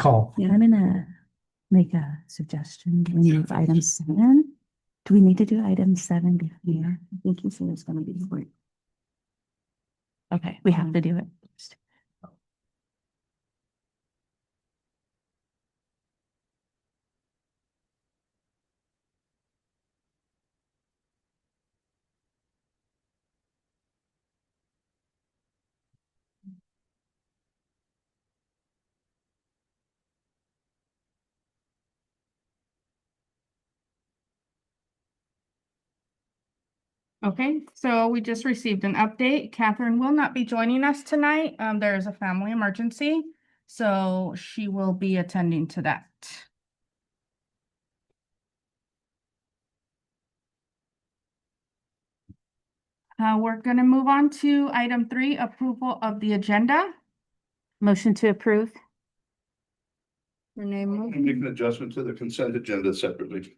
call. Yeah, I'm gonna make a suggestion. We move item 7. Do we need to do item 7 here? I think you said it's gonna be short. Okay, we have to do it. Okay, so we just received an update. Catherine will not be joining us tonight. There is a family emergency, so she will be attending to that. We're gonna move on to item 3, approval of the agenda. Motion to approve. Renee moved. Make an adjustment to the consent agenda separately.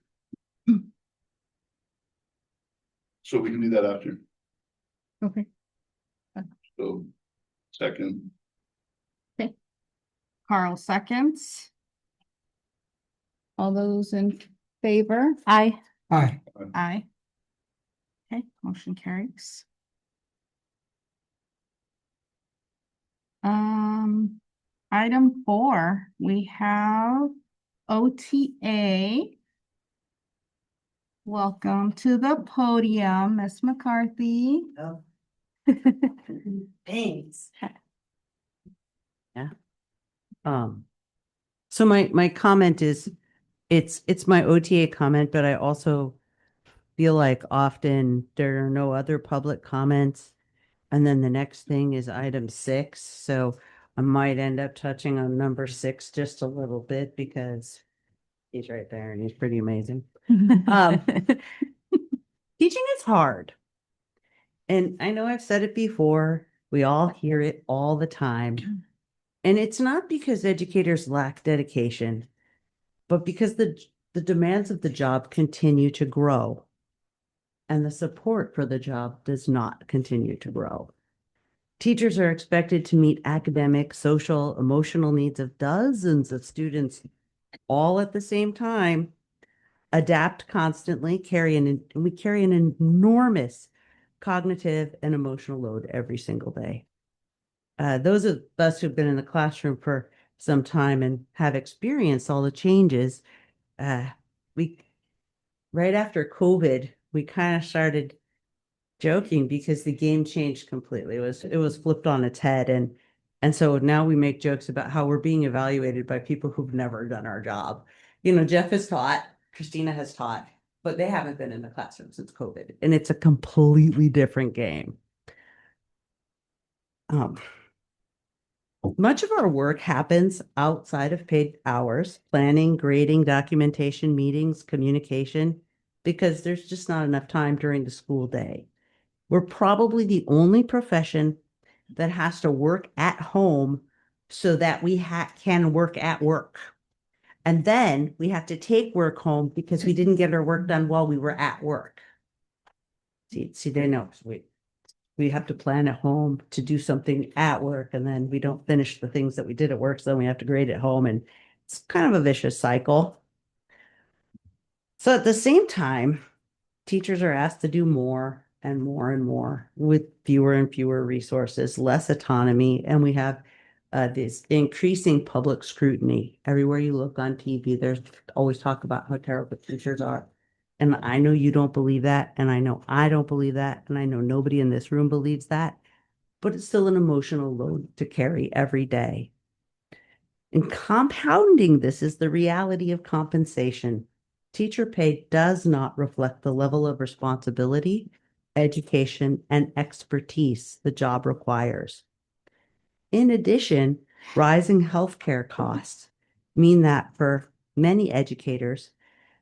So we can do that after. Okay. So, second. Carl seconds. All those in favor? Aye. Aye. Aye. Okay, motion carries. Item 4, we have OTA. Welcome to the podium, Ms. McCarthy. Oh. Thanks. Yeah. So my comment is, it's my OTA comment, but I also feel like often there are no other public comments. And then the next thing is item 6. So I might end up touching on number 6 just a little bit because he's right there and he's pretty amazing. Teaching is hard. And I know I've said it before, we all hear it all the time. And it's not because educators lack dedication, but because the demands of the job continue to grow. And the support for the job does not continue to grow. Teachers are expected to meet academic, social, emotional needs of dozens of students all at the same time, adapt constantly, we carry an enormous cognitive and emotional load every single day. Those of us who've been in the classroom for some time and have experienced all the changes, we right after COVID, we kind of started joking because the game changed completely. It was flipped on its head, and so now we make jokes about how we're being evaluated by people who've never done our job. You know, Jeff has taught, Christina has taught, but they haven't been in the classroom since COVID, and it's a completely different game. Much of our work happens outside of paid hours, planning, grading, documentation, meetings, communication, because there's just not enough time during the school day. We're probably the only profession that has to work at home so that we can work at work. And then we have to take work home because we didn't get our work done while we were at work. See, they know we have to plan at home to do something at work, and then we don't finish the things that we did at work, so then we have to grade at home, and it's kind of a vicious cycle. So at the same time, teachers are asked to do more and more and more with fewer and fewer resources, less autonomy, and we have this increasing public scrutiny. Everywhere you look on TV, there's always talk about how terrible teachers are. And I know you don't believe that, and I know I don't believe that, and I know nobody in this room believes that, but it's still an emotional load to carry every day. And compounding this is the reality of compensation. Teacher pay does not reflect the level of responsibility, education, and expertise the job requires. In addition, rising healthcare costs mean that for many educators,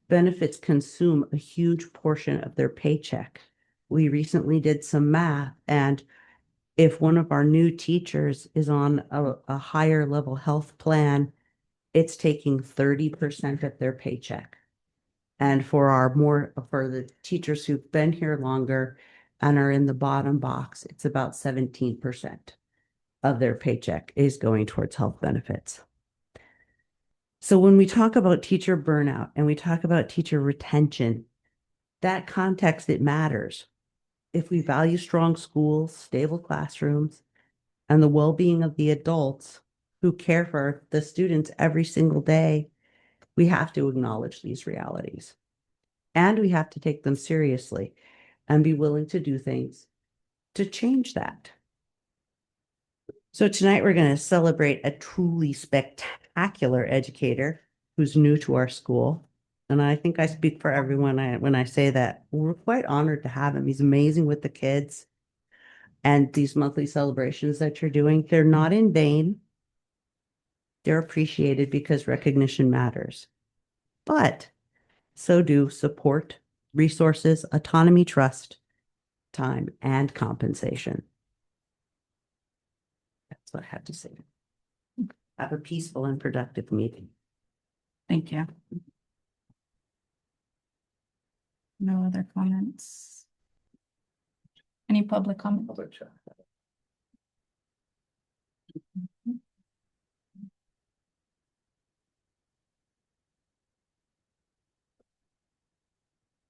benefits consume a huge portion of their paycheck. We recently did some math, and if one of our new teachers is on a higher level health plan, it's taking 30% of their paycheck. And for the teachers who've been here longer and are in the bottom box, it's about 17% of their paycheck is going towards health benefits. So when we talk about teacher burnout and we talk about teacher retention, that context, it matters. If we value strong schools, stable classrooms, and the well-being of the adults who care for the students every single day, we have to acknowledge these realities. And we have to take them seriously and be willing to do things to change that. So tonight we're going to celebrate a truly spectacular educator who's new to our school. And I think I speak for everyone when I say that we're quite honored to have him. He's amazing with the kids. And these monthly celebrations that you're doing, they're not in vain. They're appreciated because recognition matters. But so do support, resources, autonomy, trust, time, and compensation. That's what I have to say. Have a peaceful and productive meeting. Thank you. No other comments? Any public comment?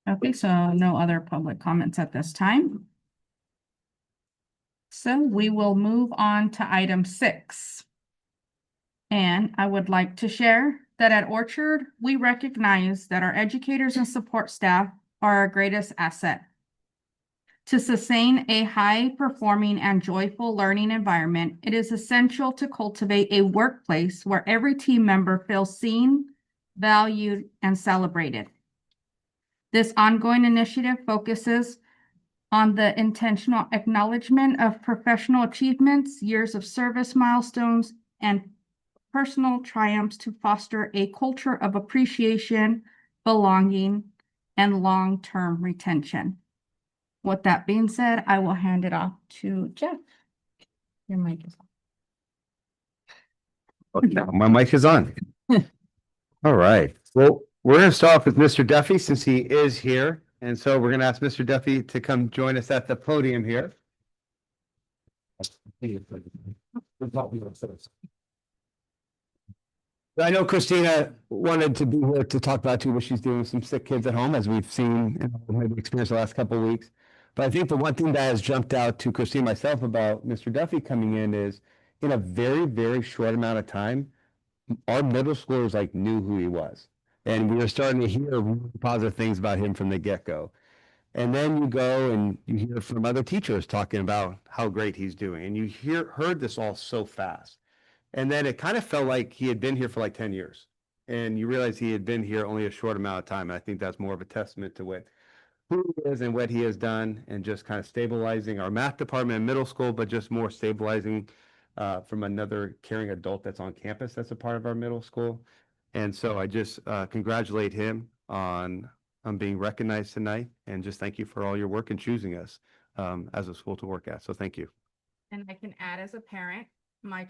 Okay, so no other public comments at this time. So we will move on to item 6. And I would like to share that at Orchard, we recognize that our educators and support staff are our greatest asset. To sustain a high-performing and joyful learning environment, it is essential to cultivate a workplace where every team member feels seen, valued, and celebrated. This ongoing initiative focuses on the intentional acknowledgement of professional achievements, years of service milestones, and personal triumphs to foster a culture of appreciation, belonging, and long-term retention. With that being said, I will hand it off to Jeff. Your mic is on. Okay, now my mic is on. All right. Well, we're going to start off with Mr. Duffy since he is here. And so we're going to ask Mr. Duffy to come join us at the podium here. I know Christina wanted to be here to talk about too, what she's doing with some sick kids at home, as we've seen and maybe experienced the last couple of weeks. But I think the one thing that has jumped out to Christina and myself about Mr. Duffy coming in is in a very, very short amount of time, our middle schoolers like knew who he was. And we were starting to hear really positive things about him from the get-go. And then you go and you hear from other teachers talking about how great he's doing. And you heard this all so fast. And then it kind of felt like he had been here for like 10 years. And you realize he had been here only a short amount of time. And I think that's more of a testament to who he is and what he has done, and just kind of stabilizing our math department in middle school, but just more stabilizing from another caring adult that's on campus that's a part of our middle school. And so I just congratulate him on being recognized tonight, and just thank you for all your work in choosing us as a school to work at. So thank you. And I can add, as a parent, my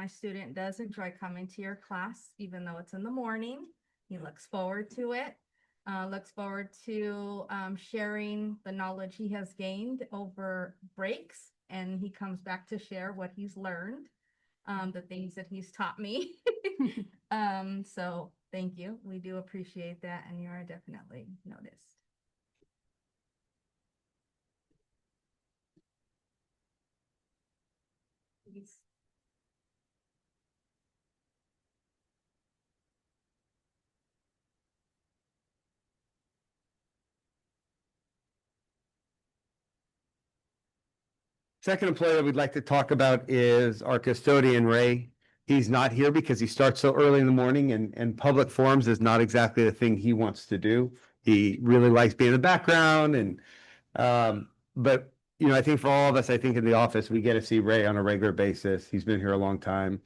student does enjoy coming to your class, even though it's in the morning. He looks forward to it. Looks forward to sharing the knowledge he has gained over breaks, and he comes back to share what he's learned, the things that he's taught me. So thank you. We do appreciate that, and you are definitely noticed. Please. Second employee that we'd like to talk about is our custodian, Ray. He's not here because he starts so early in the morning, and public forums is not exactly the thing he wants to do. He really likes being in the background, and but you know, I think for all of us, I think in the office, we get to see Ray on a regular basis. He's been here a long time.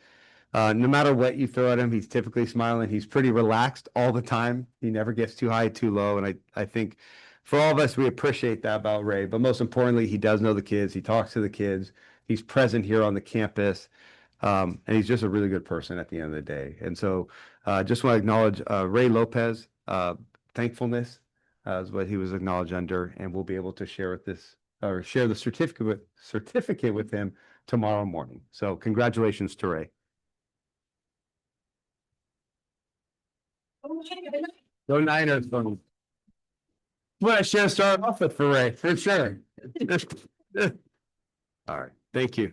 No matter what you throw at him, he's typically smiling. He's pretty relaxed all the time. He never gets too high, too low. And I think for all of us, we appreciate that about Ray. But most importantly, he does know the kids. He talks to the kids. He's present here on the campus. And he's just a really good person at the end of the day. And so just want to acknowledge Ray Lopez. Thankfulness is what he was acknowledged under. And we'll be able to share the certificate with him tomorrow morning. So congratulations to Ray. Go Niners, buddy. What I should have started off with for Ray, for sure. All right, thank you.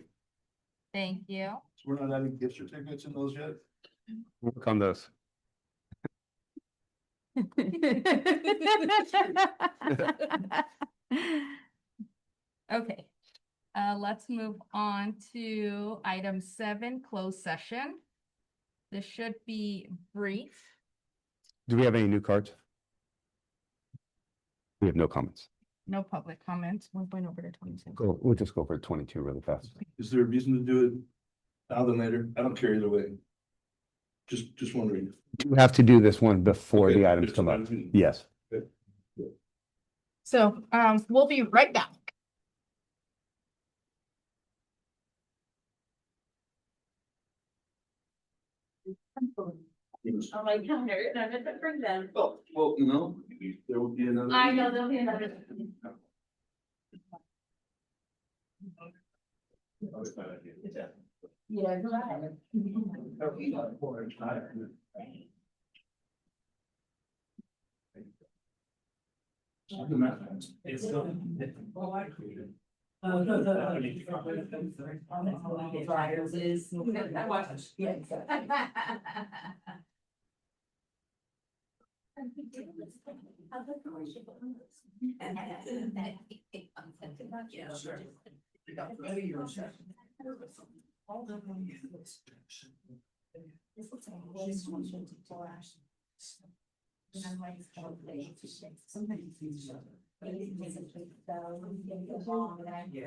Thank you. We're not adding gift certificates in those yet? Work on those. Okay, let's move on to item 7, closed session. This should be brief. Do we have any new cards? We have no comments. No public comments. We're going over to 26. We'll just go for 22 really fast. Is there a reason to do it now than later? I don't care either way. Just wondering. We have to do this one before Okay, the items it's come up. fine. Yes. So, we'll be right back. On my counter, and I meant to bring them. Oh, well, no, there will be another. I know there'll be another. Yeah, go ahead.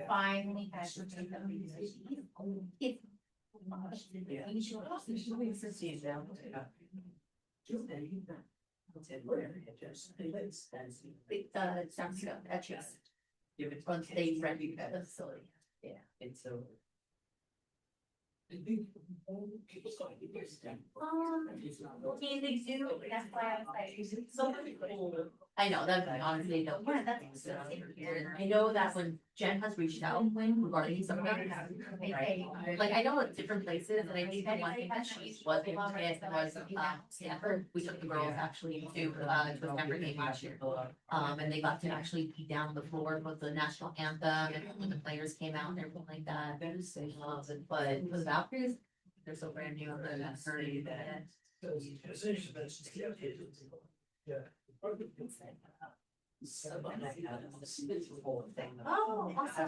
Finally had to take them. Sounds good, that's just. Once they rent the facility. Yeah. It's so. They do, that's why I was like, so cool. I know, that's honestly, no, yeah, that's. I know that when Jen has reached out regarding some of that. Like, I know at different places, and I think the one thing that she was able to get was, Stanford, we took the girls actually to a Stanford game last year. And they got to actually be down on the floor with the national anthem, and when the players came out and everything like that. But the Valkyries, they're so brand new, and that's pretty bad. Oh, awesome.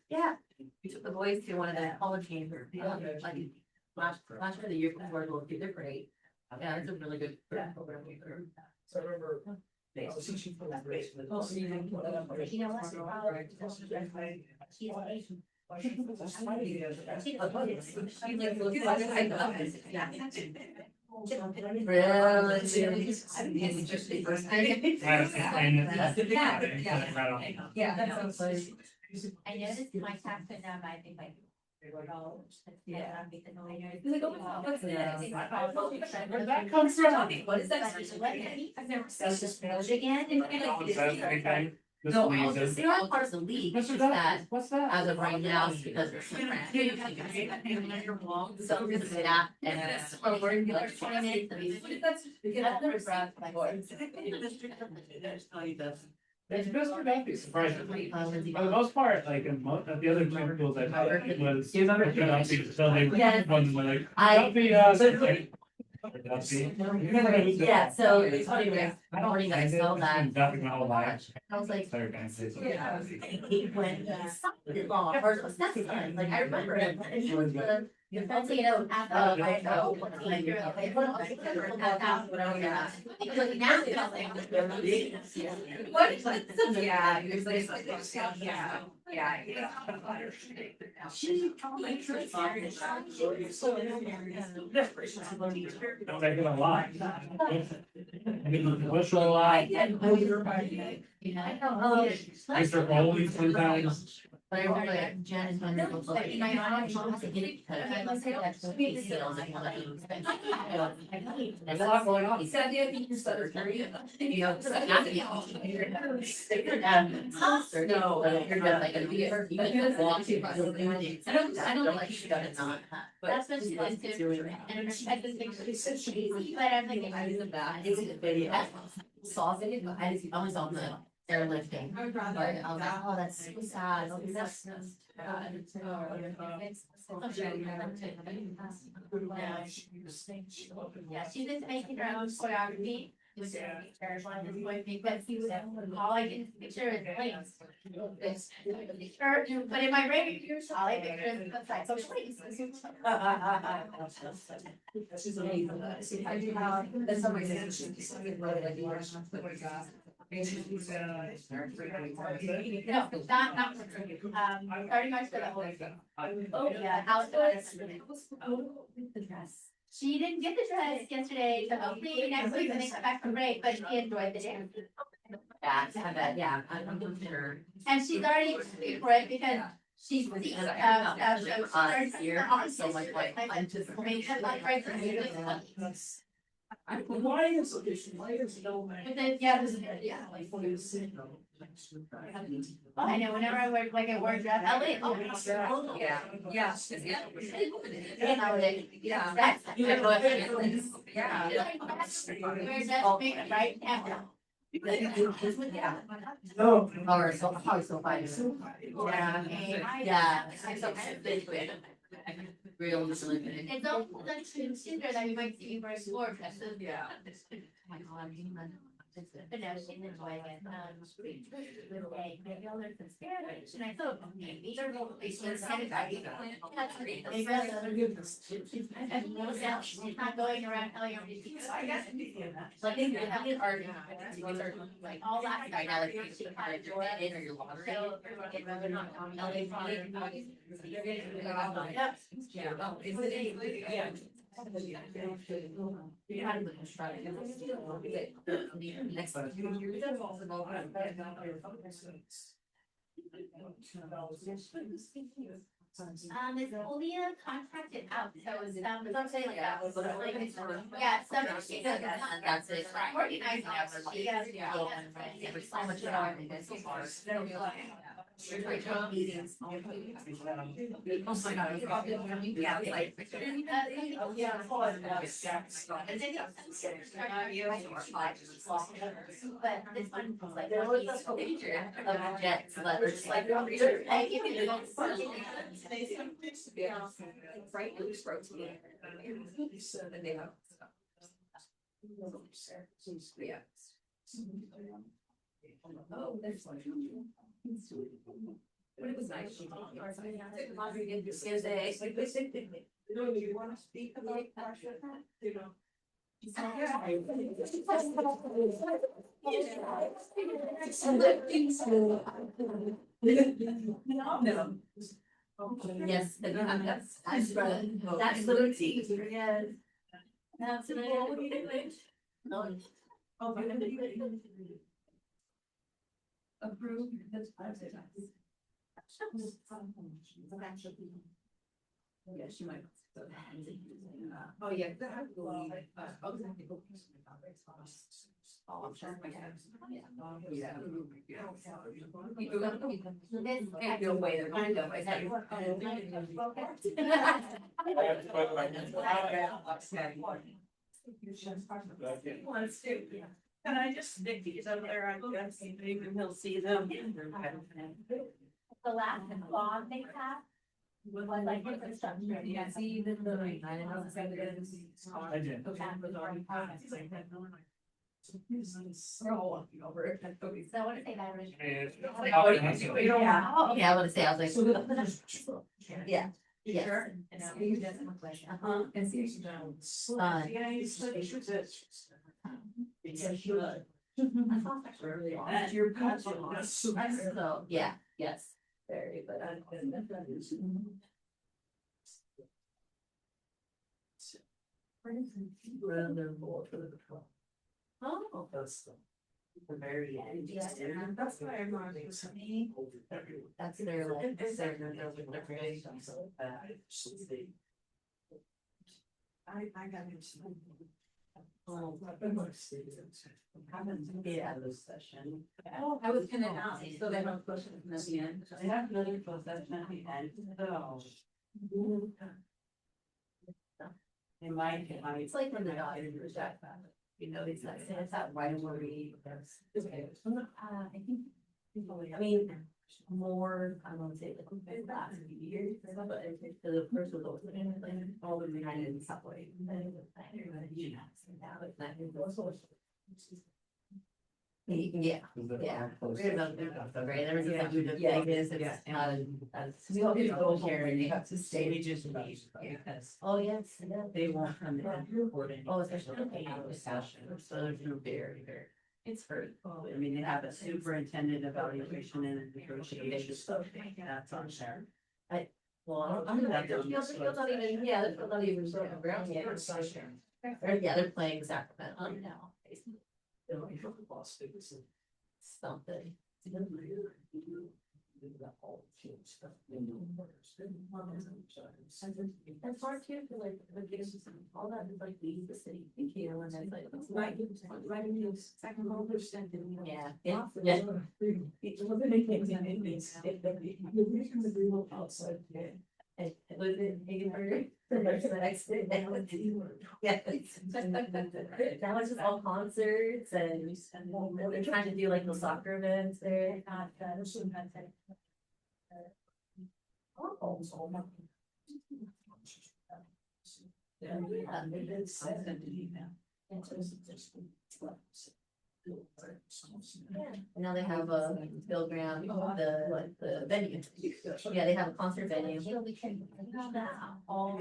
Yeah, we took the boys to one of the college games, like last year, the year before, they're great. Yeah, it's a really good program. So I remember. You know Yeah, that sounds like. I noticed my tax went down, I think like. Yeah. Where'd that come from? What is that? I've never seen this again. No, They are part of the league, it's just that, What's that? as of right now, it's because they're so brand new. So the staff and are working like 20 minutes. I mean, I've never grabbed my voice. It's Mr. Duffy, surprisingly. For the most part, like in at the other gym schools I've had was. Do you remember? Duffy, so they Yes. one were like. I- Duffy, Duffy. Yeah, so it's funny, when I already got to know that. Duffy my whole life. I was like, Third guy says. yeah, when he signed it law, or was that son, like, I remember it, and he was the. That's, you know, I know. Like, now. What is it? Yeah, it was like, yeah. She told me. Don't make it a lot. I mean, what's a lot? Mr. Foley sometimes. But I remember like Jen and Henry was like, my mom has to get it because I must say that's what they sales and all that. There's a lot going on. You know, it's like, not to be all- concert, no, you're just like gonna be here. You can just walk to. I don't like she does not. But that's what she wants to do. And I just think she's easy, but I'm like, I do the back. It's a video. Saw it, but I only saw the airlifting. But I was like, oh, that's so sad. That's yeah, she was making her own choreography. It was but he was all I get is picture is planes. But in my brain, all I picture is outside social planes. She's amazing. I do have, in some ways, she's really like you. No, not, starting my for the whole thing. Oh, yeah, Alex was the dress. She didn't get the dress yesterday, so hopefully next week when they come back from break, but she enjoyed the dance. Yeah, I bet, yeah, I'm sure. And she's already paid for it because she's so she's already here, so like, I'm just. Right from here. Why is no man? But then, yeah, yeah. Well, I know whenever I wear like a word dress, LA. Yeah, yeah. You know, Yeah. that's. Yeah. Where's that makeup right now? Yeah. No. Or so, how so fine. Yeah. I'm so big. Real limited. It's all like consider that we might see you for a sport. Yeah. But no, she's enjoying it. Maybe I'll learn some Spanish. And I thought maybe they're both she's kind of maybe she's not going around telling everybody. So I think you have to argue. Like all that. Right now, like you see kind of your bed or your laundry. Yeah. It's fully contracted out, so it's, I'm saying like that. Yeah, some, she does, that's it, organizing, she has, there's so much more. Meetings. Oh my God. Yeah, like. But this one was like, of jets, but it's like, I give you Right, loose protein. So then they have. Yeah. Oh, that's like. But it was nice. She told me. Laundry did this day. Like they said, you want to speak about Russia? You know. No. Yes, that's the tea. Yes. Absolutely. Approved. Yeah, she might. Oh, yeah. Oh, I'm sure. Yeah. Can't go away, they're going to go away. Wants to. Can I just stick these over there? I guess maybe he'll see them. The last lawn they have. Was like infrastructure. Yeah, see, the. I did. So I want to say that originally. Yeah. Oh, yeah, I want to say, I was like. Yeah. Yes. Sure. He doesn't look like. And see, That's your passion. So, yeah, yes. Very, but I. Oh. The very end. That's why I'm on it. That's their like, I got it. Get out of this session. Oh, I was gonna ask, so they don't push it at the end. They have another closed session at the end. Oh. It's like when the dog is reject that. You know, it's that rivalry. I think. I mean, more, I don't say like the last few years, but the first was always like all the behind in subway. Yeah, yeah. Right, there was a bunch of Vegas, it's not as. We all get to go here and they have to stay. They just leave because Oh, yes, yeah. they won't come in recording. Oh, especially the pay session, so there's no very, it's for. I mean, they have a superintendent evaluation and a negotiation, so that's on there. Well, I'm not, there's not even, yeah, there's not even sort of ground yet. Yeah, they're playing Sacramento now. Something. That's hard too, for like, all that is like leave the city, you know, and that's like. Right in the second home percent. Yeah. Outside. It was in Higginburg. The next day. Yeah. Now it's just all concerts and they're trying to do like the soccer events there. Now they have a Bill Graham, the venue. Yeah, they have a concert venue. All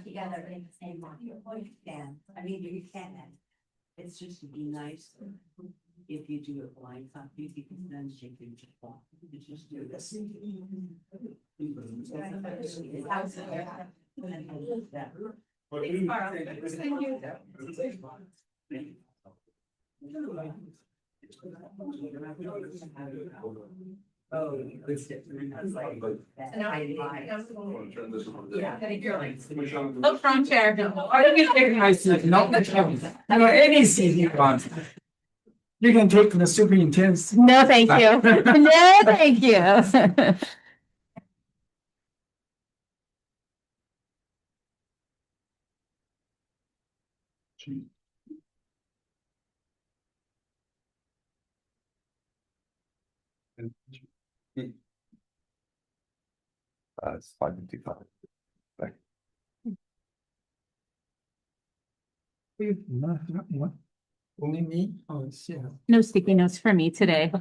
together in the same market. I mean, you can. It's just be nice if you do it blind copy, because then she can just walk, you just do this. Oh, it's different. That's like. Oh, front chair. Are you taking my seat? Not the camera. I know any seat you want. You can take the superintendent's. No, thank you. No, thank you. It's 5:55. What? Only me? Oh, it's, yeah. No sticky notes for me today.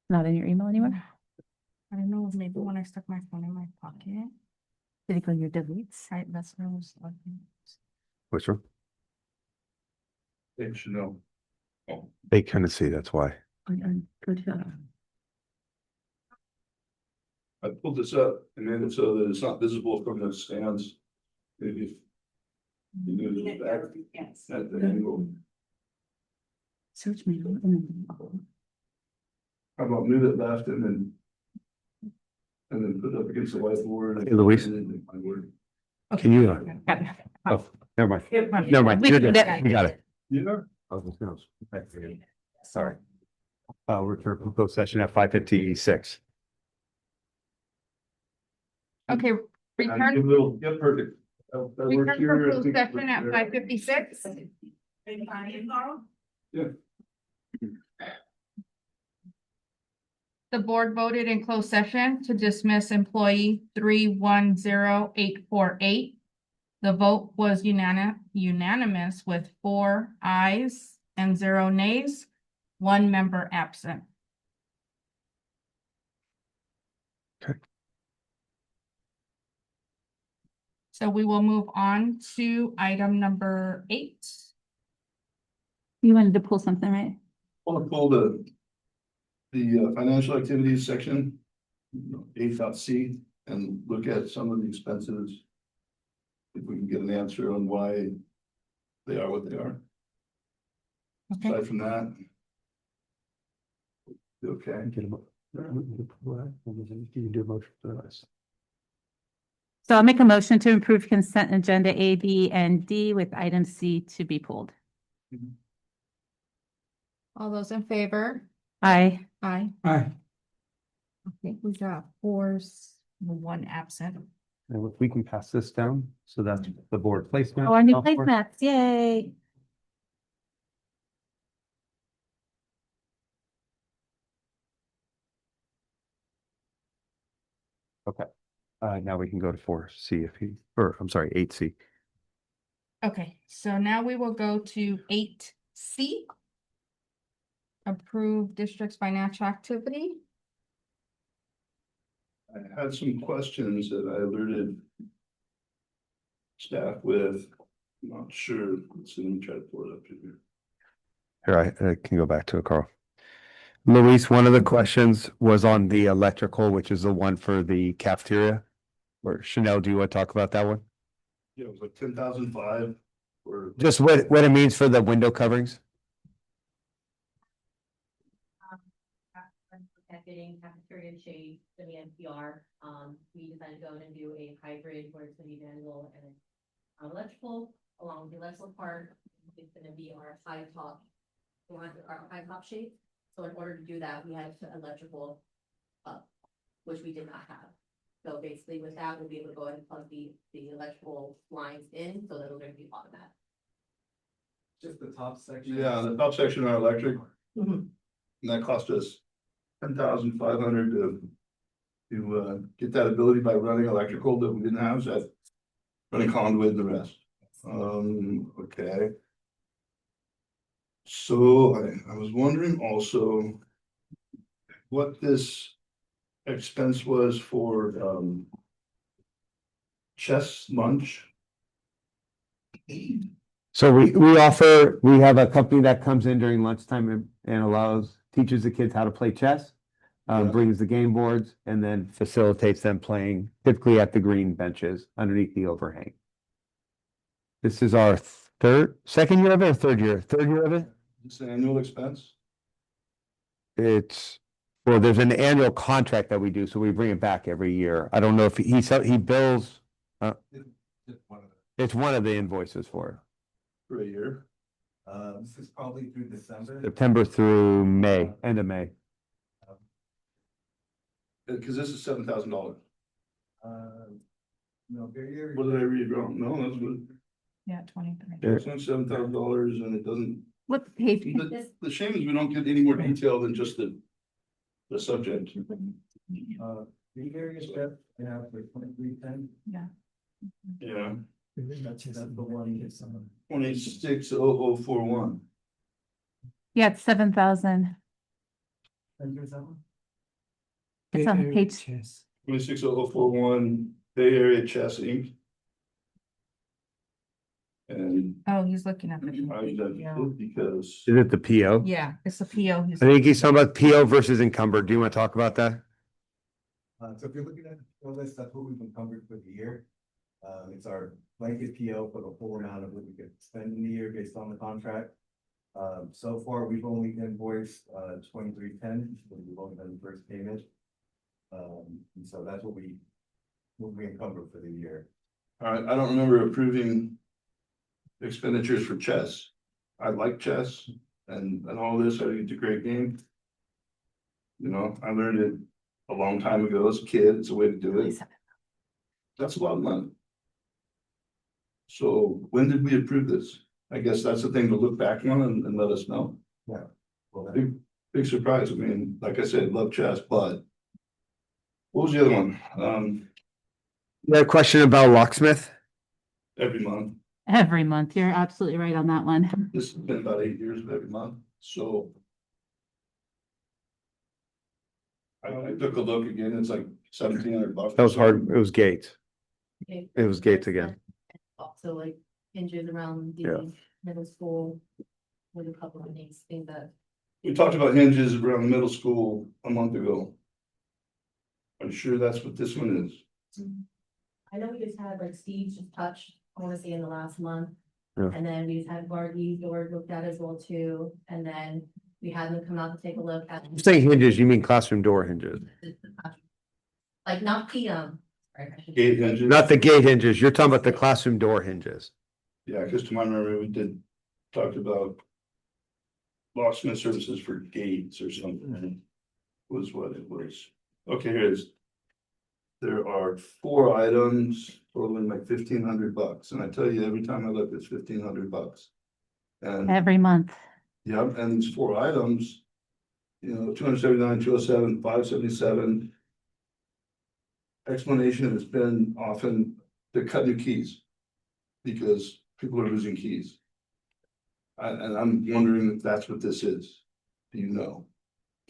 Not in your email anymore? I don't know, maybe when I stuck my phone in my pocket. Did it go in your deletes? Right, that's where I was looking. Which one? They should know. They couldn't see, that's why. Good job. I pulled this up and then so that it's not visible from the stands. If you do it back at the angle, Search me. how about move it left and then put it up against the whiteboard. Hey, Luis. And then my word. Can you? Oh, never mind. Never mind. We You're can good. do it. You got it. Yeah. Sorry. Return from closed session at 5:56. Okay, return, Give a little, yeah, perfect. That works return here, from I closed think session at we're- 5:56. Yeah. The board voted in closed session to dismiss employee 310848 The vote was unanimous with 4 ayes and 0 nays, 1 member absent. Okay. So we will move on to item number 8. You wanted to pull something, right? I want to pull the financial activities section, 8.c, and look at some of the expenses. If we can get an answer on why they are what they are. Okay, Aside from that. Okay, Get a mo- you can do a motion for the rest. So I'll make a motion to approve consent agenda A, B, and D with item C to be pulled. all those in favor? Aye. Aye. Aye. Okay, we got 4, 1 absent. And if we can pass this down, so that's the board placement. Oh, our new software. placemats, yay. Now we can go to 4C if he, or I'm sorry, 8C. Okay, so now we will go to 8C. Approve district's financial activity. I had some questions that I alerted staff with. I'm not sure. Let's see, let me try to pull it up here. Here, I can go back to it, Carl. Luis, one of the questions was on the electrical, which is the one for the cafeteria. Or Chanel, do you want to talk about that one? Yeah, it was like 10,005 or Just what it means for the window coverings? Getting cafeteria shade for the NPR, we decided to go and do a hybrid where it's gonna be manual and electrical, along with the electrical part, it's gonna be our high top. We want our high top shade, so in order to do that, we had to put electrical up, which we did not have. So basically with that, we'll be able to go ahead and plug the electrical lines in, so that it'll be automatic. Just the top section. yeah, the top section are electric. Mhm. And that cost us 10,500 to get that ability by running electrical that we didn't have, so that's running conduit and the rest. Okay. So I was wondering also what this expense was for chess lunch. So we have a company that comes in during lunchtime and teaches the kids how to play chess. Yeah. Brings the game boards and then facilitates them playing typically at the green benches underneath the overhang. This is our second year of it or third year of it? It's an annual expense. Well, there's an annual contract that we do, so we bring it back every year. I don't know if he bills, it's one of the invoices for For a year. This is probably through December. September through May, end of May. Cause this is $7,000. No, very. What did I read wrong? No, that's what, Yeah, 23. it's not $7,000 and it doesn't. What page? The shame is we don't get any more detail than just the subject. The area step, yeah, for 2310. Yeah, That's the one. 260041. Yeah, it's 7,000. It's on page, 260041, Bay Area Chess Inc. And Oh, he's looking at I the. because. Is it the PO? Yeah, it's the PO. I think he's talking about PO versus encumbered. Do you want to talk about that? So if you're looking at the list, that's what we've encumbered for the year. It's our blanket PO for the full amount of what we could spend in the year based on the contract. So far, we've only invoiced 2310, we've only done the first payment. And so that's what we encumbered for the year. All right, I don't remember approving expenditures for chess. I like chess and all this. I think it's a great game. You know, I learned it a long time ago as a kid. It's a way to do it. That's a lot of money. So when did we approve this? I guess that's the thing to look back on and let us know. Well, Big surprise. I mean, like I said, love chess, but what was the other one? You had a question about locksmith? every month. Every month. You're absolutely right on that one. This has been about 8 years of every month, so. I took a look again, it's like $1,700. That was hard. It was Gates. Okay. It was Gates again. Also like hinges around Yeah. the middle school with a couple of things that. We talked about hinges around the middle school a month ago. I'm sure that's what this one is. I know we just had like Steve just touched, I wanna say in the last month. Yeah. And then we just had Margie George looked at as well too, and then we had them come out to take a look at. Saying hinges, you mean classroom door hinges, Like not the, sorry, I should- Gate hinges. not the gate hinges. You're talking about the classroom door hinges. Yeah, because to my memory, we did, talked about. Locksmith services for gates or something. Was what it was. Okay, here it is. There are 4 items totaling like $1,500, and I tell you, every time I look, it's $1,500. And, Every month. yeah, and these 4 items. You know, 279, 207, 577. Explanation has been often to cut new keys. Because people are losing keys. And I'm wondering if that's what this is. Do you know?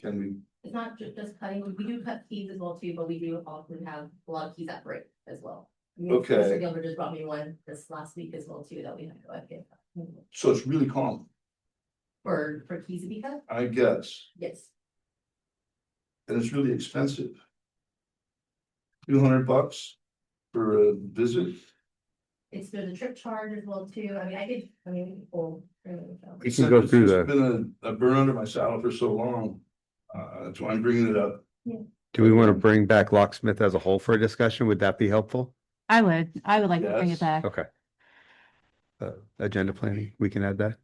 Can we? It's not just cutting, we do cut keys as well too, but we do often have a lot of keys that break as well. I mean, Okay. Mr. Gilbert just brought me one this last week as well too, that we had to go ahead and get. So it's really common, For keys to be cut, I guess, yes, and it's really expensive. $200 for a visit. it's there's a trip charge as well too, I mean, well. You can go through It's the, been a burn under my saddle for so long. That's why I'm bringing it up. do we want to bring back locksmith as a whole for a discussion? Would that be helpful? I would like to bring Yes. it back. Okay. Agenda planning, we can add that.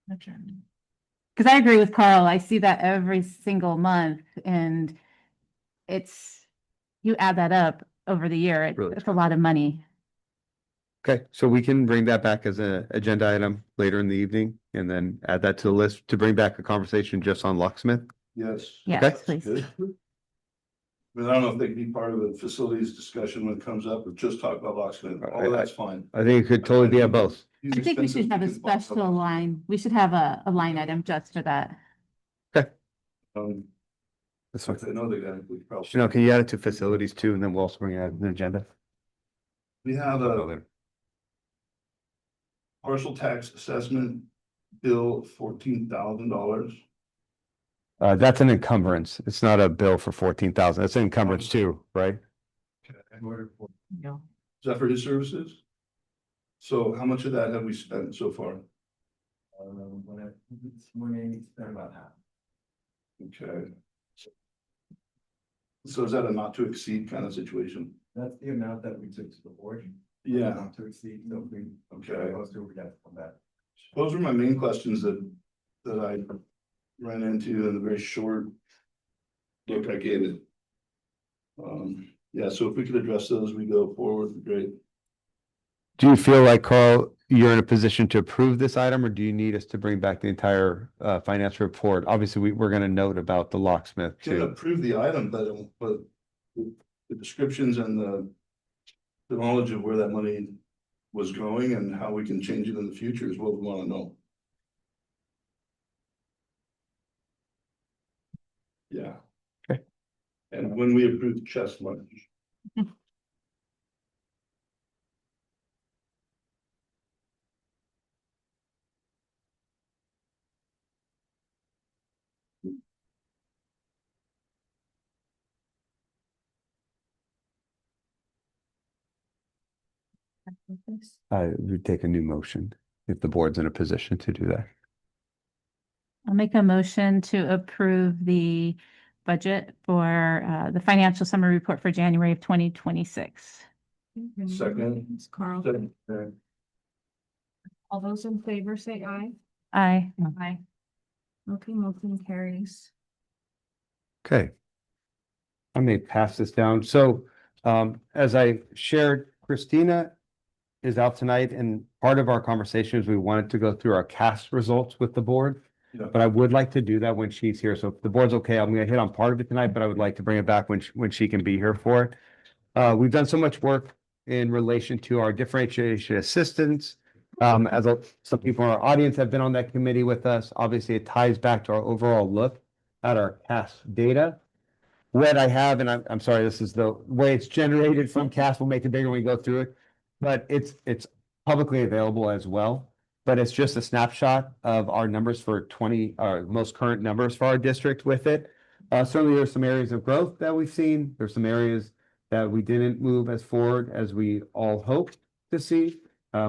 Because I agree with Carl. I see that every single month and you add that up over the year, Really? it's a lot of money. Okay, so we can bring that back as an agenda item later in the evening and then add that to the list to bring back a conversation just on locksmith. Yes. Yes, That's please. good. I mean, I don't know if they can be part of the facilities discussion when it comes up, or just talk about locksmith. All that's fine. I think it could totally be at both. These I think we expenses should have a can bump up. special line. We should have a line item just for that. That's fine. If they know they got it, we probably. Chanel, can you add it to facilities too? And then we'll also bring it out an agenda. We have a partial tax assessment bill, $14,000. That's an encumbrance. It's not a bill for 14,000. It's an encumbrance too, right? In order for. Is that for his services? So how much of that have we spent so far? When I, this morning, spent about half. Okay. So is that a not to exceed kind of situation? That's the amount that we took to the board. Yeah, Not to exceed, so if we, okay. most of it, we got to come back. Those were my main questions that I ran into in the very short look I gave it. Yeah, so if we could address those, we go forward, great. Do you feel like, Carl, you're in a position to approve this item, or do you need us to bring back the entire financial report? Obviously, we're going to note about the locksmith Can too. approve the item, but the descriptions and the knowledge of where that money was going and how we can change it in the future is what we want to know. Yeah. Okay. And when we approve the chest lunch. I would take a new motion if the board's in a position to do that. I'll make a motion to approve the budget for the financial summary report for January of 2026. Second. It's Carl. Second. All those in favor say aye. Aye. Aye. Okay, motion carries. Okay. I may pass this down. So as I shared, Christina is out tonight, and part of our conversation is we wanted to go through our CAS results with the board. Yeah. But I would like to do that when she's here. So if the board's okay, I'm gonna hit on part of it tonight, but I would like to bring it back when she can be here for it. We've done so much work in relation to our differentiation assistance. Some people in our audience have been on that committee with us. Obviously, it ties back to our overall look at our CAS data. What I have, and I'm sorry, this is the way it's generated from CAS. We'll make it bigger when we go through it, but it's publicly available as well. But it's just a snapshot of our numbers for our most current numbers for our district with it. Certainly, there's some areas of growth that we've seen. There's some areas that we didn't move as forward as we all hoped to see.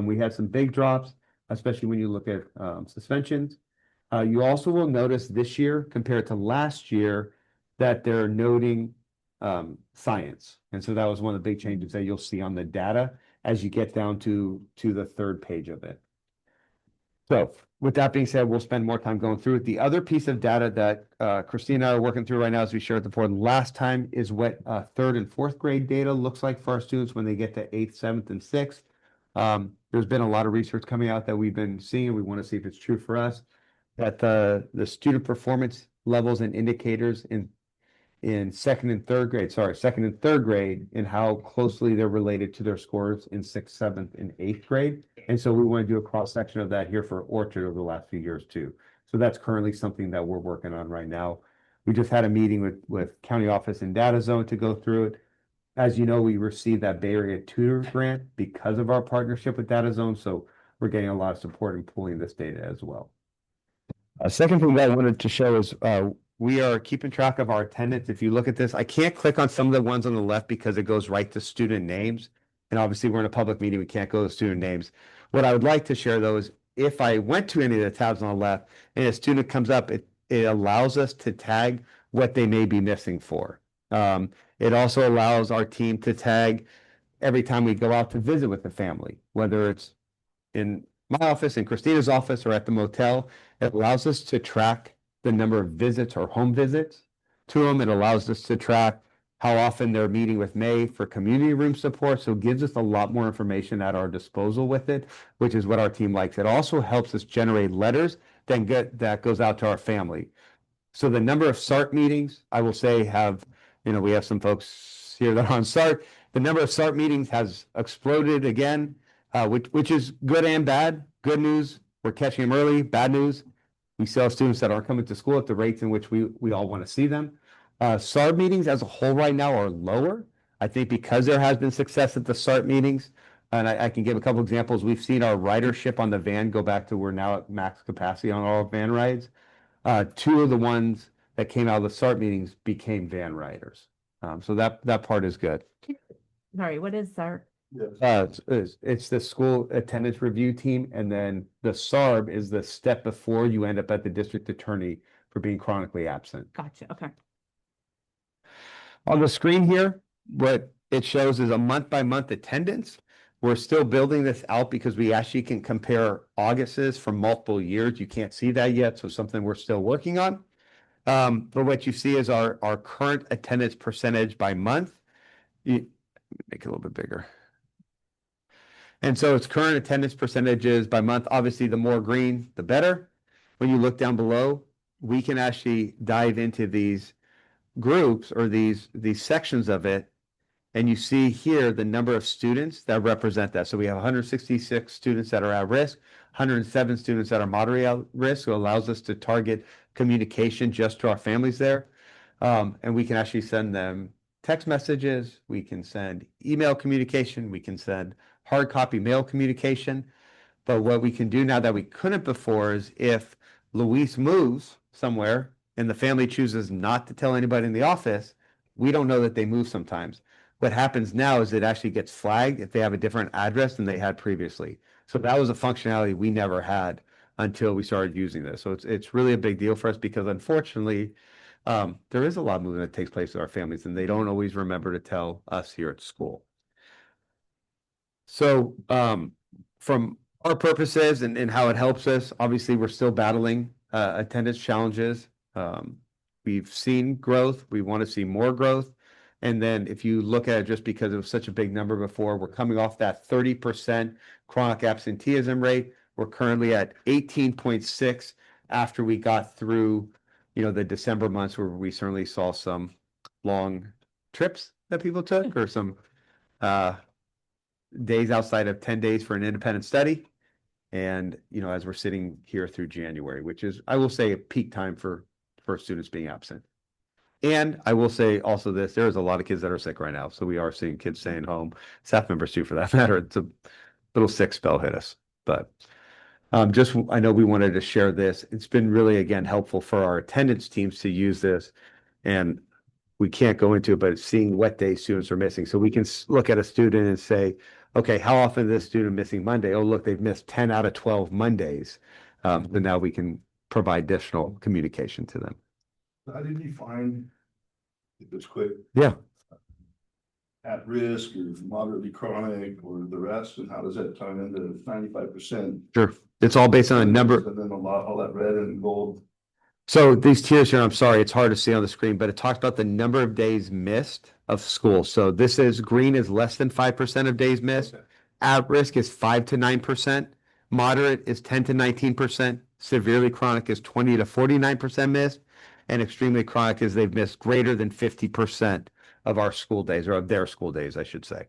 We had some big drops, especially when you look at suspensions. You also will notice this year compared to last year that they're noting science. And so that was one of the big changes that you'll see on the data as you get down to the third page of it. So with that being said, we'll spend more time going through it. The other piece of data that Christina and I are working through right now, as we shared the board last time, is what third and fourth grade data looks like for our students when they get to 8th, 7th, and 6th. There's been a lot of research coming out that we've been seeing. We want to see if it's true for us, that the student performance levels and indicators in second and third grade, and how closely they're related to their scores in 6th, 7th, and 8th grade. And so we want to do a cross section of that here for Orchard over the last few years too. So that's currently something that we're working on right now. We just had a meeting with County Office and Data Zone to go through it. As you know, we received that Bay Area Tutor Grant because of our partnership with Data Zone. So we're getting a lot of support in pulling this data as well. A second thing that I wanted to show is we are keeping track of our attendance. If you look at this, I can't click on some of the ones on the left because it goes right to student names. And obviously we're in a public meeting, we can't go to student names. What I would like to share though is if I went to any of the tabs on the left and a student comes up, it allows us to tag what they may be missing for. It also allows our team to tag every time we go out to visit with the family, whether it's in my office, in Christina's office, or at the motel. It allows us to track the number of visits or home visits to them. It allows us to track how often they're meeting with May for community room support. So it gives us a lot more information at our disposal with it, which is what our team likes. It also helps us generate letters that goes out to our family. So the number of SART meetings, I will say, we have some folks here that are on SART. The number of SART meetings has exploded again, which is good and bad. Good news, we're catching them early. Bad news, we still have students that aren't coming to school at the rates in which we all want to see them. SART meetings as a whole right now are lower. I think because there has been success at the SART meetings, and I can give a couple examples. We've seen our ridership on the van go back to we're now at max capacity on all van rides. Two of the ones that came out of the SART meetings became van riders. So that part is good. Sorry, what is SART? It's the school attendance review team, and then the SARB is the step before you end up at the district attorney for being chronically absent. Gotcha, okay. On the screen here, what it shows is a month-by-month attendance. We're still building this out because we actually can compare August's from multiple years. You can't see that yet, so something we're still working on. But what you see is our current attendance percentage by month. Make it a little bit bigger. And so its current attendance percentages by month, obviously the more green, the better. When you look down below, we can actually dive into these groups or these sections of it. And you see here the number of students that represent that. So we have 166 students that are at risk, 107 students that are moderately at risk, so it allows us to target communication just to our families there. And we can actually send them text messages, we can send email communication, we can send hard copy mail communication. But what we can do now that we couldn't before is if Luis moves somewhere and the family chooses not to tell anybody in the office, we don't know that they move sometimes. What happens now is it actually gets flagged if they have a different address than they had previously. So that was a functionality we never had until we started using this. So it's really a big deal for us because unfortunately, there is a lot of movement that takes place with our families and they don't always remember to tell us here at school. So from our purposes and how it helps us, obviously we're still battling attendance challenges. We've seen growth. We want to see more growth. And then if you look at it just because it was such a big number before, we're coming off that 30% chronic absenteeism rate. We're currently at 18.6 after we got through, the December months where we certainly saw some long trips that people took or some days outside of 10 days for an independent study. And, you know, as we're sitting here through January, which is, I will say, a peak time for students being absent. And I will say also this, there is a lot of kids that are sick right now. So we are seeing kids staying home, staff members too, for that matter. It's a little sick spell hit us, but just, I know we wanted to share this. It's been really, again, helpful for our attendance teams to use this. And we can't go into it, but seeing what day students are missing. So we can look at a student and say, okay, how often is this student missing Monday? Oh, look, they've missed 10 out of 12 Mondays. So now we can provide additional communication to them. How did you find, if it's quick, Yeah. at risk or moderately chronic or the rest, and how does that tie into 95%? Sure. It's all based on a number. And then all that red and gold. So these tiers here, I'm sorry, it's hard to see on the screen, but it talks about the number of days missed of school. So this is green is less than 5% of days missed. Okay. At risk is 5 to 9%. Moderate is 10 to 19%. Severely chronic is 20 to 49% missed. And extremely chronic is they've missed greater than 50% of our school days, or of their school days, I should say.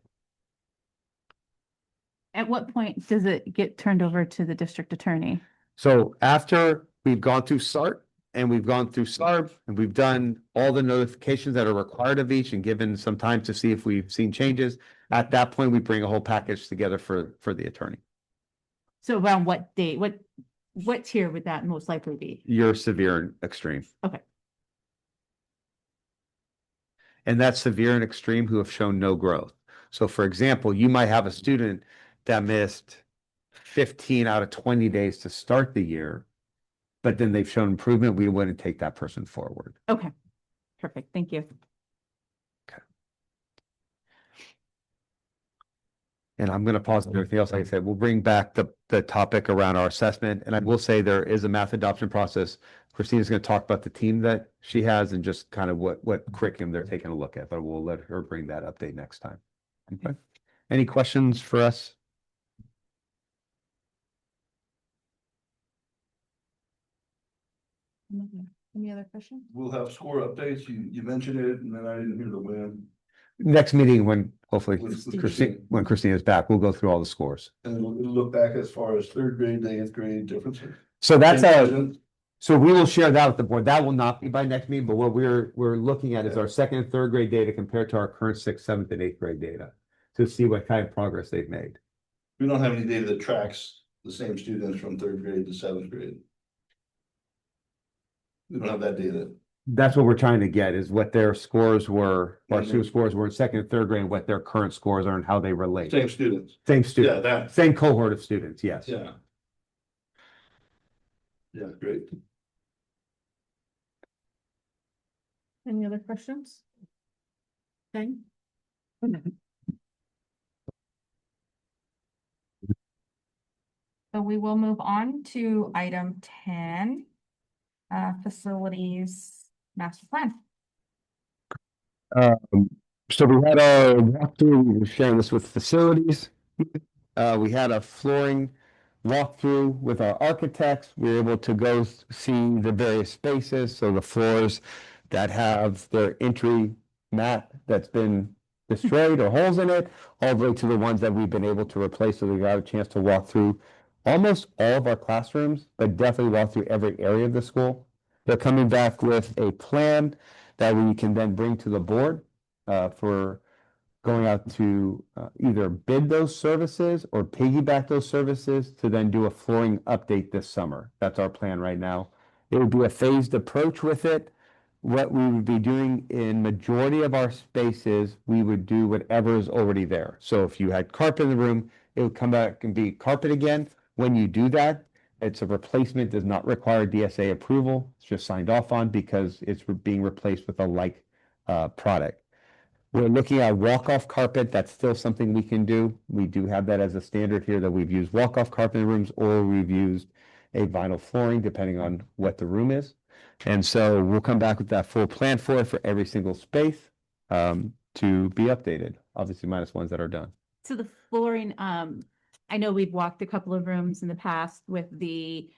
At what point does it get turned over to the district attorney? So after we've gone through SART and we've gone through SARB and we've done all the notifications that are required of each and given some time to see if we've seen changes, at that point, we bring a whole package together for the attorney. So around what date, what tier would that most likely be? You're severe and extreme. Okay. And that's severe and extreme who have shown no growth. So for example, you might have a student that missed 15 out of 20 days to start the year, but then they've shown improvement. We wouldn't take that person forward. Okay, perfect. Thank you. And I'm going to pause on everything else. Like I said, we'll bring back the topic around our assessment. And I will say there is a math adoption process. Christina's going to talk about the team that she has and just kind of what curriculum they're taking a look at, but we'll let her bring that update next time. Okay. Any questions for us? Any other questions? We'll have score updates. You mentioned it, and then I didn't hear the win. Next meeting when hopefully With when Christina's back, we'll go through all the scores. And we'll look back as far as third grade to eighth grade differences. So that's Same a, students? so we will share that with the board. That will not be by next meeting, but what we're looking at is our second and third grade data compared to our current sixth, seventh, and eighth grade data to see what kind of progress they've made. We don't have any data that tracks the same students from third grade to seventh grade. We don't have that data. That's what we're trying to get is what their scores were, our Mhm. student scores were in second and third grade, and what their current scores are and how they relate. Same students. Same Yeah, student, that, same cohort of students, yes. yeah. Yeah, great. Any other questions? Okay. So we will move on to item 10, facilities master plan. So we had our walkthrough, we were sharing this with facilities. We had a flooring walkthrough with our architects. We were able to go see the various spaces, so the floors that have their entry mat that's been destroyed or holes in it, all the way to the ones that we've been able to replace, so we got a chance to walk through almost all of our classrooms, but definitely walk through every area of the school. They're coming back with a plan that we can then bring to the board for going out to either bid those services or piggyback those services to then do a flooring update this summer. That's our plan right now. It would be a phased approach with it. What we would be doing in majority of our spaces, we would do whatever is already there. So if you had carpet in the room, it would come back and be carpet again. When you do that, it's a replacement, does not require DSA approval. It's just signed off on because it's being replaced with a like product. We're looking at walk-off carpet. That's still something we can do. We do have that as a standard here that we've used walk-off carpet in rooms, or we've used a vinyl flooring depending on what the room is. And so we'll come back with that full plan for every single space to be updated, obviously minus ones that are done. So the flooring, I know we've walked a couple of rooms in the past with the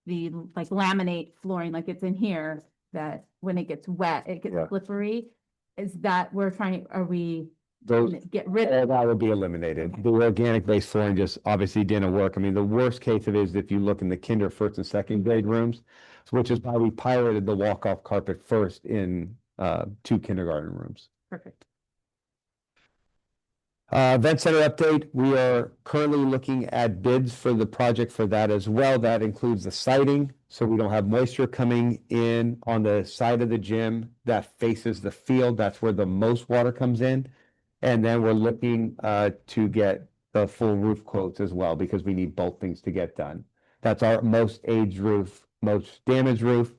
like laminate flooring, like it's in here, that when it gets wet, it gets Yeah. slippery. Is that we're trying, are we those, Get rid all of. that would be eliminated. The organic based flooring just obviously didn't work. I mean, the worst case of it is if you look in the kinder first and second grade rooms, which is why we piloted the walk-off carpet first in 2 kindergarten rooms. Perfect. Event center update, we are currently looking at bids for the project for that as well. That includes the siding, so we don't have moisture coming in on the side of the gym that faces the field. That's where the most water comes in. And then we're looking to get the full roof quotes as well, because we need both things to get done. That's our most aged roof, most damaged roof.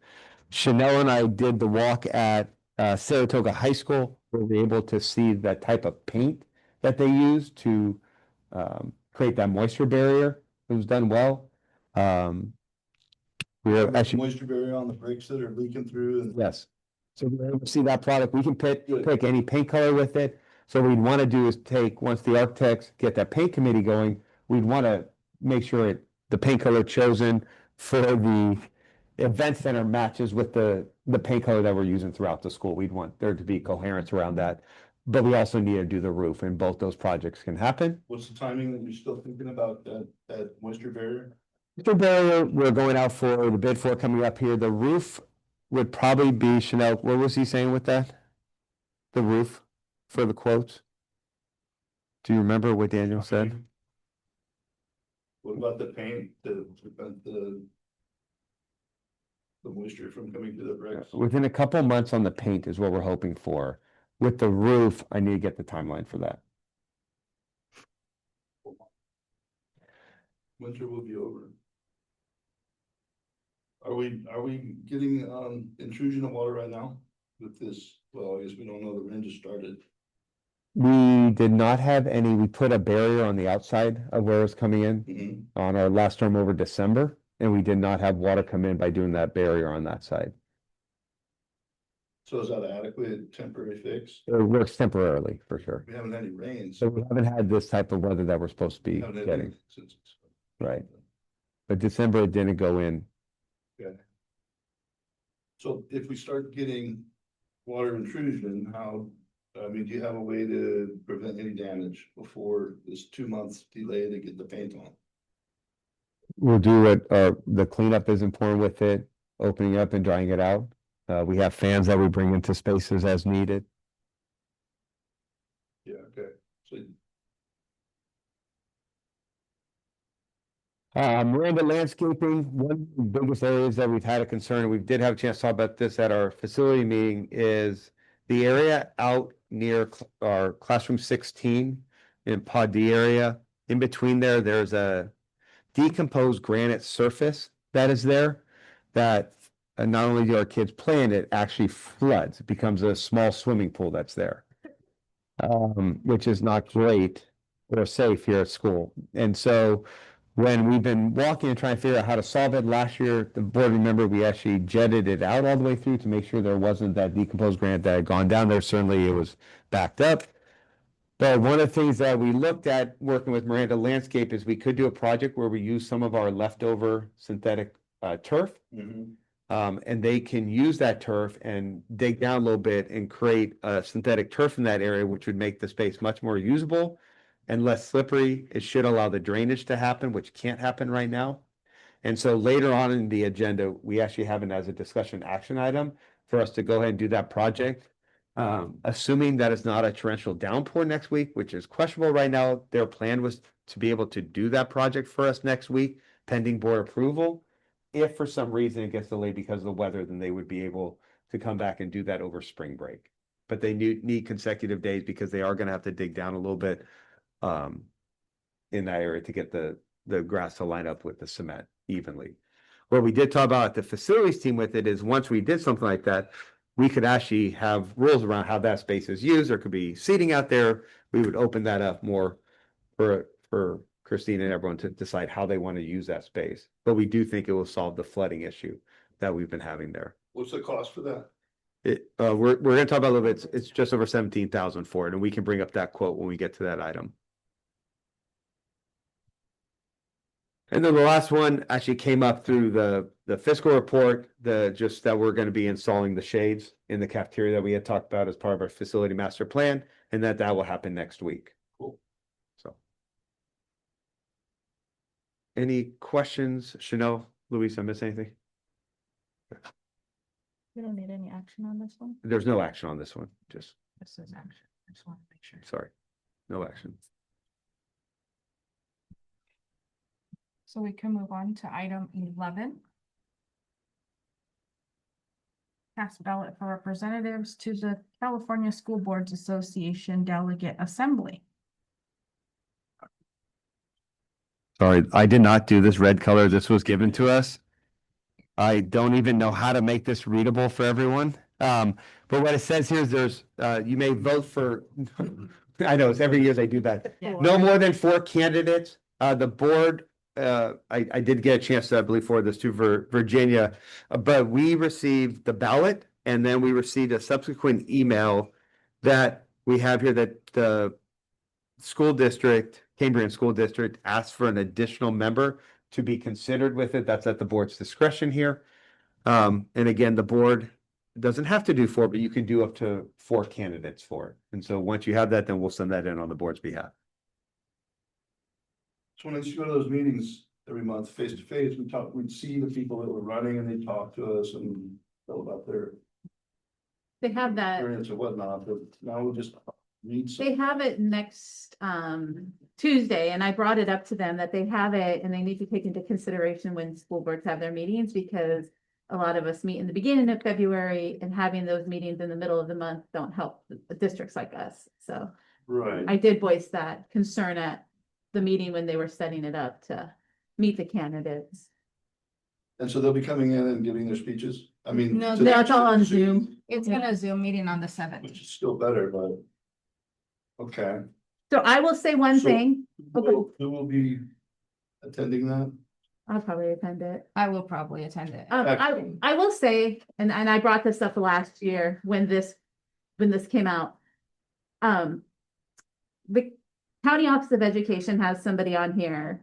Chanel and I did the walk at Saratoga High School. We were able to see the type of paint that they use to create that moisture barrier. It was done well. We were actually, Moisture barrier on the bricks that are leaking through and. yes. So we were able to see that product. We can pick Good. any paint color with it. So what we'd want to do is take, once the architects get that paint committee going, we'd want to make sure the paint color chosen for the event center matches with the paint color that we're using throughout the school. We'd want there to be coherence around that. But we also need to do the roof, and both those projects can happen. What's the timing that you're still thinking about that moisture barrier? Moisture barrier, we're going out for the bid for coming up here. The roof would probably be, Chanel, what was he saying with that? The roof for the quotes? Do you remember what Daniel said? What about the paint to prevent the moisture from coming to the bricks? Within a couple months on the paint is what we're hoping for. With the roof, I need to get the timeline for that. Winter will be over. Are we getting intrusion of water right now with this? Well, I guess we don't know, the rain just started. We did not have any, we put a barrier on the outside of where it's coming in Mhm. on our last storm over December, and we did not have water come in by doing that barrier on that side. So is that adequate temporary fix? It works temporarily, for sure. We haven't had any rain, So so. we haven't had this type of weather that we're supposed to be haven't had getting, any since. right? But December it didn't go in. So if we start getting water intrusion, how, I mean, do you have a way to prevent any damage before this 2 months delay to get the paint on? We'll do it, the cleanup is important with it, opening up and drying it out. We have fans that we bring into spaces as needed. Yeah, okay, so. Miranda Landscaping, one of the biggest areas that we've had a concern, and we did have a chance to talk about this at our facility meeting, is the area out near our classroom 16 in Pod D area. In between there, there's a decomposed granite surface that is there that not only do our kids play in, it actually floods. It becomes a small swimming pool that's there, which is not great or safe here at school. And so when we've been walking and trying to figure out how to solve it, last year, the board remembered we actually jetted it out all the way through to make sure there wasn't that decomposed granite that had gone down there. Certainly it was backed up. But one of the things that we looked at working with Miranda Landscape is we could do a project where we use some of our leftover synthetic turf. And they can use that turf and dig down a little bit and create a synthetic turf in that area, which would make the space much more usable and less slippery. It should allow the drainage to happen, which can't happen right now. And so later on in the agenda, we actually have it as a discussion action item for us to go ahead and do that project. Assuming that it's not a torrential downpour next week, which is questionable right now, their plan was to be able to do that project for us next week, pending board approval. If for some reason it gets delayed because of the weather, then they would be able to come back and do that over spring break. But they need consecutive days because they are gonna have to dig down a little bit in that area to get the grass to line up with the cement evenly. What we did talk about the facilities team with it is once we did something like that, we could actually have rules around how that space is used. There could be seating out there. We would open that up more for Christine and everyone to decide how they want to use that space. But we do think it will solve the flooding issue that we've been having there. What's the cost for that? We're gonna talk about a little bit. It's just over 17,000 for it, and we can bring up that quote when we get to that item. And then the last one actually came up through the fiscal report, just that we're going to be installing the shades in the cafeteria that we had talked about as part of our facility master plan. and that will happen next week. Cool. So. Any questions, Chanel, Luis, I miss anything? We don't need any action on this one. There's no action on this one, just, This is action. I just want to make sure. sorry, no action. So we can move on to item 11. Cast ballot for representatives to the California School Boards Association Delegate Assembly. Sorry, I did not do this red color. This was given to us. I don't even know how to make this readable for everyone. But what it says here is there's, you may vote for, I know it's every year they do that. No more than 4 candidates. The board, I did get a chance to, I believe, forward this to Virginia, but we received the ballot and then we received a subsequent email that we have here that the school district, Cambrian School District, asked for an additional member to be considered with it. That's at the board's discretion here. And again, the board doesn't have to do 4, but you can do up to 4 candidates for it. And so once you have that, then we'll send that in on the board's behalf. So when I used to go to those meetings every month, face to face, we'd see the people that were running and they'd talk to us and tell about their They have that, experience and whatnot, but now we'll just read some. they have it next Tuesday, and I brought it up to them that they have it and they need to take into consideration when school boards have their meetings, because a lot of us meet in the beginning of February, and having those meetings in the middle of the month don't help the districts like us. So Right. I did voice that concern at the meeting when they were setting it up to meet the candidates. And so they'll be coming in and giving their speeches? I mean. No, to- no, it's all on Zoom. It's gonna Zoom meeting on the 7th. Which is still better, but. Okay. So I will say one So- thing, Who will be attending that? I'll probably attend it. I will probably attend it. Excellent. I will say, and I brought this up last year when this came out. The County Office of Education has somebody on here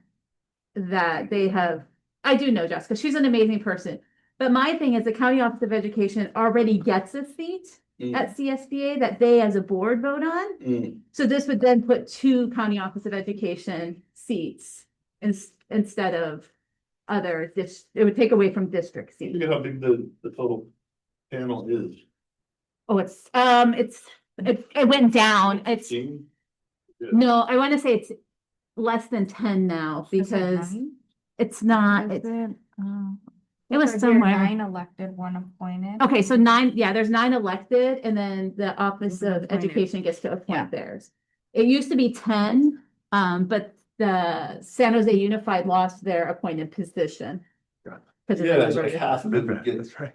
that they have, I do know Jessica, she's an amazing person. But my thing is the County Office of Education already gets a seat at CSBA that they as a board vote on. So this would then put 2 County Office of Education seats instead of other, it would take away from district seats. Look at how big the total panel is. Oh, it went down. It's, 15? Yeah. no, I want to say it's less than 10 now Is it because 9? it's not, Is it? it was Or there are somewhere. 9 elected, 1 appointed. Okay, so 9, yeah, there's 9 elected and then the Office Mhm, of appointed. Education gets to Yeah. appoint theirs. It used to be 10, but the San Jose Unified lost their appointed position. Got it. 'Cause of Yeah, the it's like diversity. half of it would get That's right.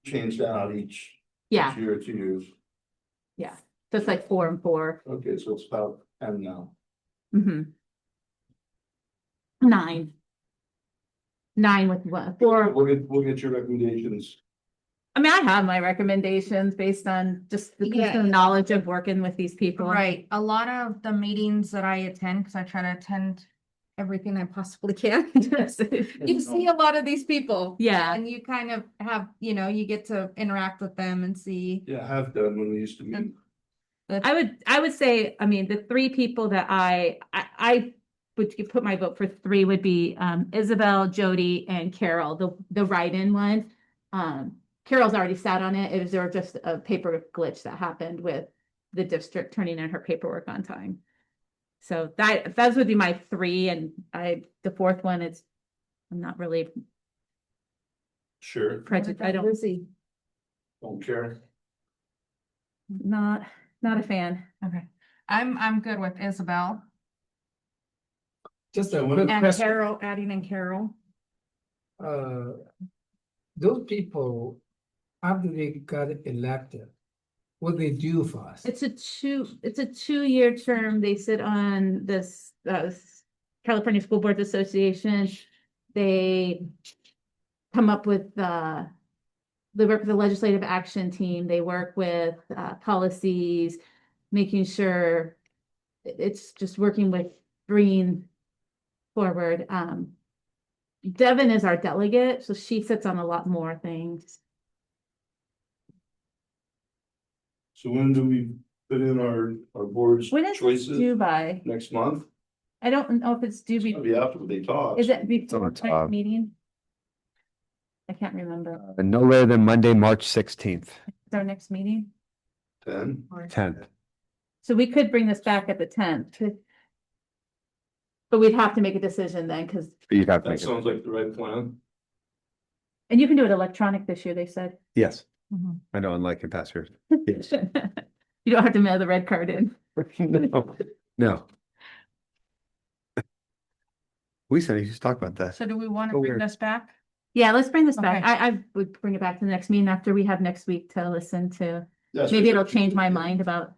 changed out each Yeah, year or 2 years. yeah. So it's like 4 and 4. Okay, so it's about 10 now. Mm-hmm. 9. 9 with what, 4. We'll get your recommendations. I mean, I have my recommendations based on just the Yeah. personal knowledge of working with these people. Right, a lot of the meetings that I attend, because I try to attend everything I possibly can. You see a lot of these people. Yeah. And you kind of have, you get to interact with them and see. Yeah, I have done when we used to meet. I would say, I mean, the 3 people that I would put my vote for 3 would be Isabel, Jody, and Carol, the write-in one. Carol's already sat on it. It was there just a paper glitch that happened with the district turning in her paperwork on time. So those would be my 3, and the 4th one is, I'm not really Sure, prejudiced. I don't care. not a fan. Okay, I'm good with Isabel Just a quick and question. Carol, adding in Carol. Those people, after they got elected, what they do for us? It's a 2-year term. They sit on this California School Boards Association. They come up with they work with the legislative action team. They work with policies, making sure it's just working with bringing forward. Devin is our delegate, so she sits on a lot more things. So when do we put in our board's When is this choices due by? next month. I don't know if it's due It'll be, be after they talk. is it before It's, next meeting? I can't remember. No later than Monday, March 16th, Is our next meeting? 10. 10th. So we could bring this back at the 10th. But we'd have to make a decision then, because, You got to That make it. sounds like the right plan. and you can do it electronic this year, they said. Yes, Mhm. I know, unlike in past years. Yes. You don't have to mail the red card in. No, no. We said you just talked about that. So do we want to Oh, bring weird. this back? Yeah, let's bring this back. Okay. I would bring it back to the next meeting after we have next week to listen to. That's Maybe what- it'll change my mind about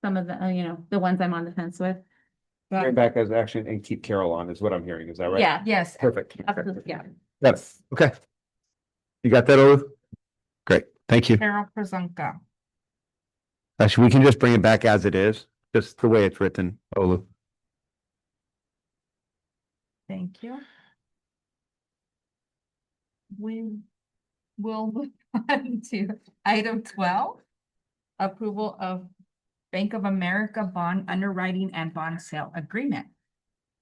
some of the, the ones I'm on the fence with. Bring back as action and keep Carol on is what I'm hearing. Is that right? Yeah, Yes. Perfect. absolutely, yeah. Got it. Okay. You got that, Olu? Great. Thank you. Carol Prezunka. Actually, we can just bring it back as it is, just the way it's written, Olu. Thank you. We will move on to item 12. Approval of Bank of America bond underwriting and bond sale agreement.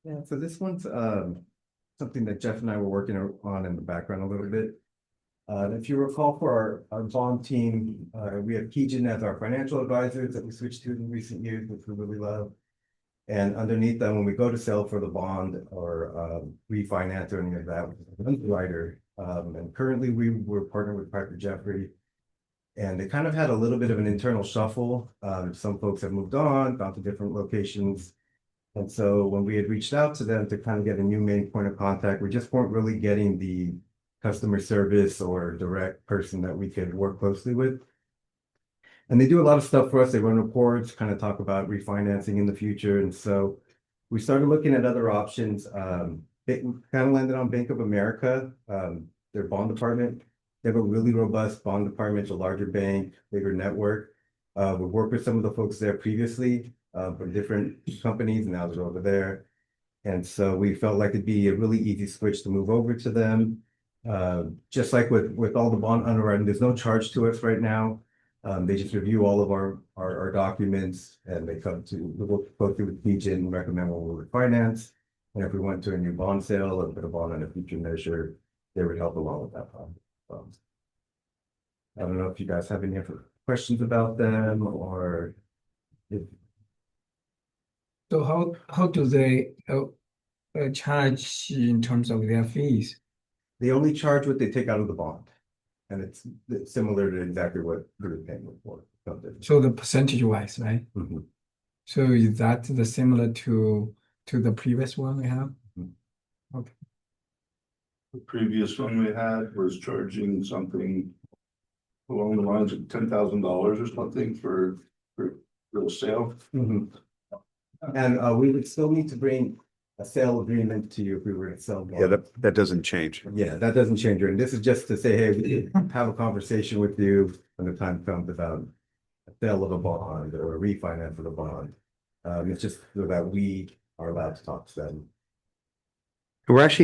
Yeah, so this one's something that Jeff and I were working on in the background a little bit. If you recall, for our bond team, we have Keegan as our financial advisors that we switched to in recent years, which we really love. And underneath them, when we go to sell for the bond or refinance or any of that, underwriter. And currently we're partnered with Piper Jaffray. And they kind of had a little bit of an internal shuffle. Some folks have moved on, gone to different locations. And so when we had reached out to them to kind of get a new main point of contact, we just weren't really getting the customer service or direct person that we could work closely with. And they do a lot of stuff for us. They run reports, kind of talk about refinancing in the future. And so we started looking at other options. It kind of landed on Bank of America, their bond department. They have a really robust bond department, it's a larger bank, bigger network. We worked with some of the folks there previously from different companies, and now they're over there. And so we felt like it'd be a really easy switch to move over to them. Just like with all the bond underwriting, there's no charge to us right now. They just review all of our documents and they come to, we'll go through with Keegan and recommend what we would finance. And if we went to a new bond sale or put a bond on a future measure, they would help along with that problem. I don't know if you guys have any other questions about them or if So how do they charge in terms of their fees? they only charge what they take out of the bond. And it's similar to exactly what we're paying for. So the percentage wise, right? Mhm. So is that the similar to the previous one we have? The previous one we had was charging something along the lines of $10,000 or something for real sale. Mhm. And we would still need to bring a sale agreement to you if we were to sell. Yeah, that doesn't change. Yeah, that doesn't change. And this is just to say, hey, we have a conversation with you when the time comes about a sale of a bond or a refinance of a bond. It's just so that we are allowed to talk to them. We're actually